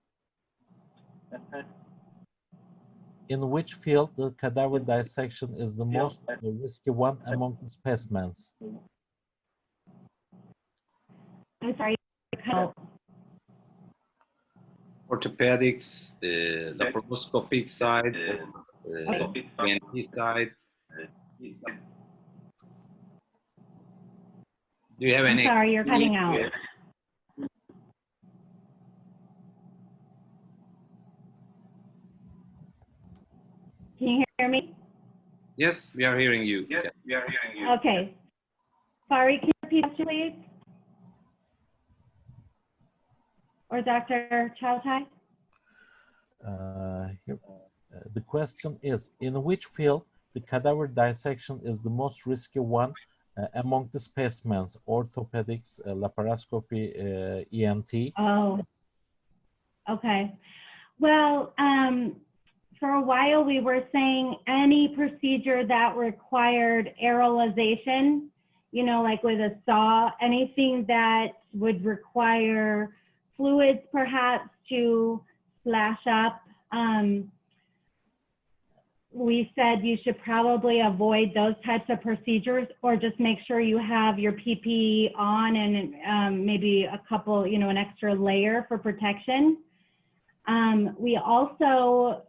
In which field the cadaver dissection is the most risky one among the specimens? I'm sorry. Orthopedics, laparoscopic side, ENT side. Do you have any? I'm sorry, you're cutting out. Can you hear me? Yes, we are hearing you. Yes, we are hearing you. Okay. Fahri, can you repeat, please? Or Dr. Çağatay? The question is, in which field the cadaver dissection is the most risky one among the specimens? Orthopedics, laparoscopy, ENT? Oh, okay. Well, for a while we were saying any procedure that required aerolization, you know, like with a saw, anything that would require fluids perhaps to splash up. We said you should probably avoid those types of procedures, or just make sure you have your PPE on and maybe a couple, you know, an extra layer for protection. We also,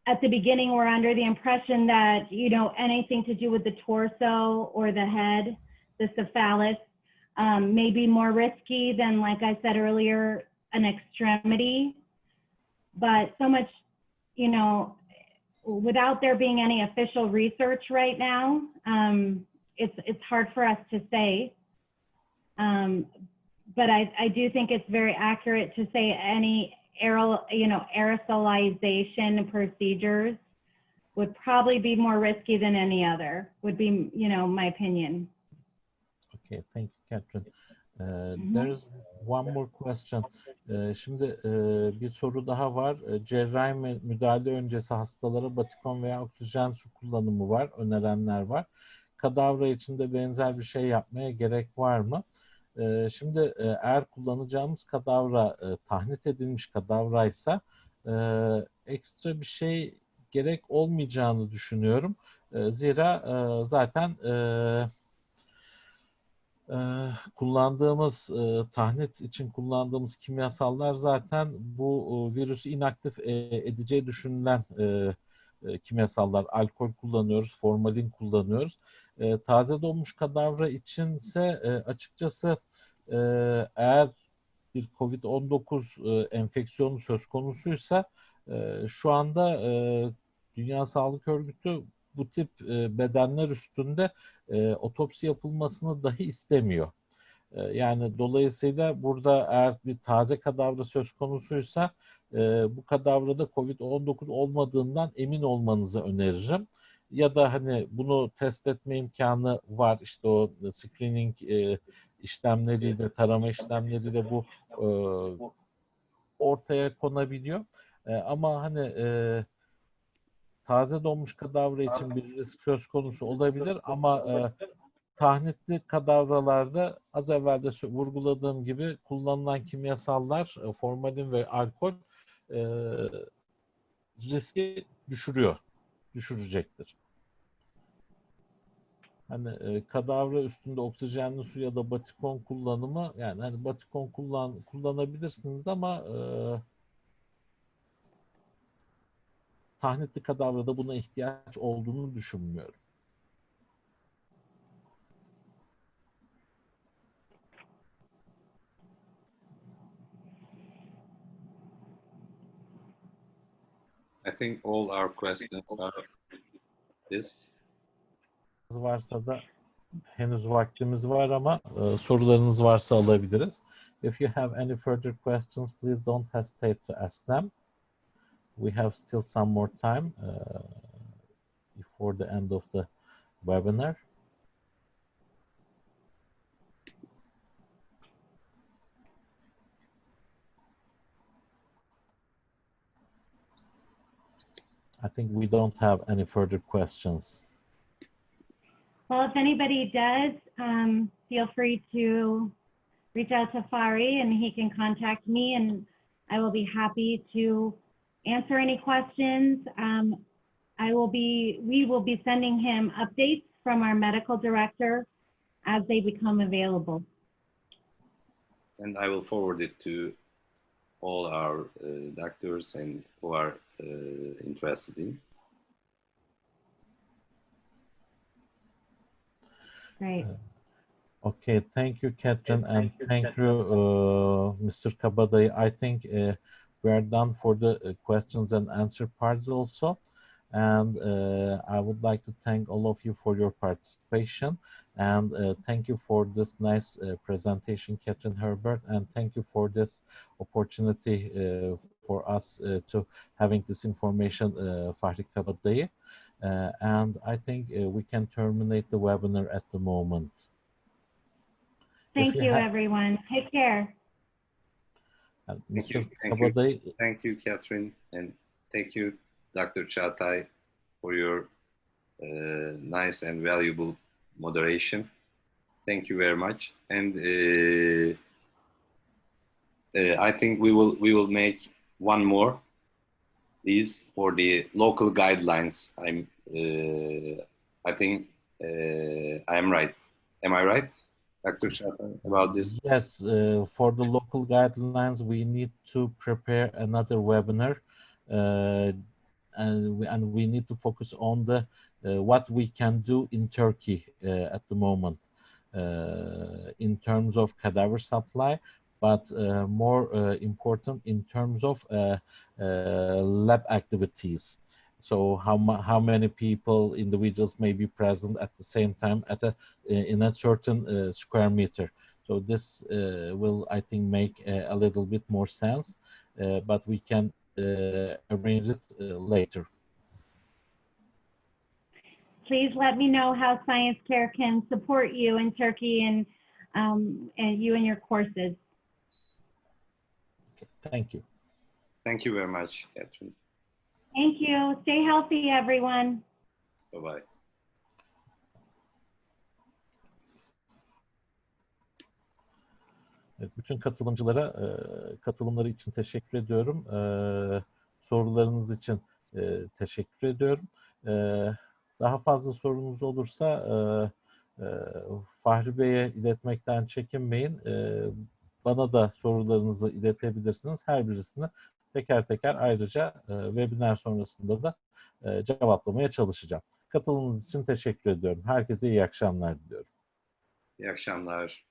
at the beginning, were under the impression that, you know, anything to do with the torso or the head, the cephalus, may be more risky than, like I said earlier, an extremity. but so much, you know, without there being any official research right now, it's hard for us to say. But I do think it's very accurate to say any aerosolization procedures would probably be more risky than any other, would be, you know, my opinion. Okay, thank you, Kathryn. There is one more question. Şimdi bir soru daha var. Cerrahi müdahale öncesi hastalara batikon veya oksijen su kullanımı var, önerenler var. Kadavra için de benzer bir şey yapmaya gerek var mı? Şimdi eğer kullanacağımız kadavra tahnit edilmiş kadavraysa ekstra bir şey gerek olmayacağını düşünüyorum. Zira zaten kullandığımız tahnit için kullandığımız kimyasallar zaten bu virüsü inaktif edeceği düşünülen kimyasallar. Alkol kullanıyoruz, formalin kullanıyoruz. Taze donmuş kadavra içinse açıkçası eğer bir COVID-19 enfeksiyonu söz konusuysa şu anda Dünya Sağlık Örgütü bu tip bedenler üstünde otopsi yapılmasını dahi istemiyor. Yani dolayısıyla burada eğer bir taze kadavra söz konusuysa bu kadavrada COVID-19 olmadığından emin olmanızı öneririm. Ya da hani bunu test etme imkanı var. İşte o screening işlemleriyle, tarama işlemleriyle bu ortaya konabiliyor. Ama hani taze donmuş kadavra için bir risk söz konusu olabilir ama tahnitli kadavralarda az evvel de vurguladığım gibi kullanılan kimyasallar, formalin ve alkol riski düşürecektir. Hani kadavra üstünde oksijenli su ya da batikon kullanımı, yani hani batikon kullanabilirsiniz ama tahnitli kadavrada buna ihtiyaç olduğunu düşünmüyorum. I think all our questions are this. Varsa da henüz vaktimiz var ama sorularınız varsa alabiliriz. If you have any further questions, please don't hesitate to ask them. We have still some more time before the end of the webinar. I think we don't have any further questions. Well, if anybody does, feel free to reach out to Fahri and he can contact me and I will be happy to answer any questions. We will be sending him updates from our medical director as they become available. And I will forward it to all our doctors and who are interested in. Right. Okay, thank you, Kathryn, and thank you, Mr. KABADAYI. I think we are done for the questions and answer parts also. And I would like to thank all of you for your participation. And thank you for this nice presentation, Kathryn, HERBERT, and thank you for this opportunity for us to having this information, Fahri KABADAYI. And I think we can terminate the webinar at the moment. Thank you, everyone. Take care. Thank you, Kathryn, and thank you, Dr. Çağatay, for your nice and valuable moderation. Thank you very much. And I think we will make one more. These for the local guidelines. I think I am right. Am I right, Dr. Çağatay, about this? Yes, for the local guidelines, we need to prepare another webinar, and we need to focus on the what we can do in Turkey at the moment in terms of cadaver supply. but more important in terms of lab activities. So how many people, individuals, may be present at the same time at in a certain square meter. So this will, I think, make a little bit more sense, but we can arrange it later. Please let me know how Science Care can support you in Turkey and you and your courses. Thank you. Thank you very much, Kathryn. Thank you. Stay healthy, everyone. Bye-bye. Evet, bütün katılımcılara katılımları için teşekkür ediyorum. Sorularınız için teşekkür ediyorum. Daha fazla sorunuz olursa Fahri Bey'e iletmekten çekinmeyin. Bana da sorularınızı iletebilirsiniz. Her birisini teker teker ayrıca webinar sonrasında da cevaplamaya çalışacağım. Katılımınız için teşekkür ediyorum. Herkese iyi akşamlar diliyorum. İyi akşamlar.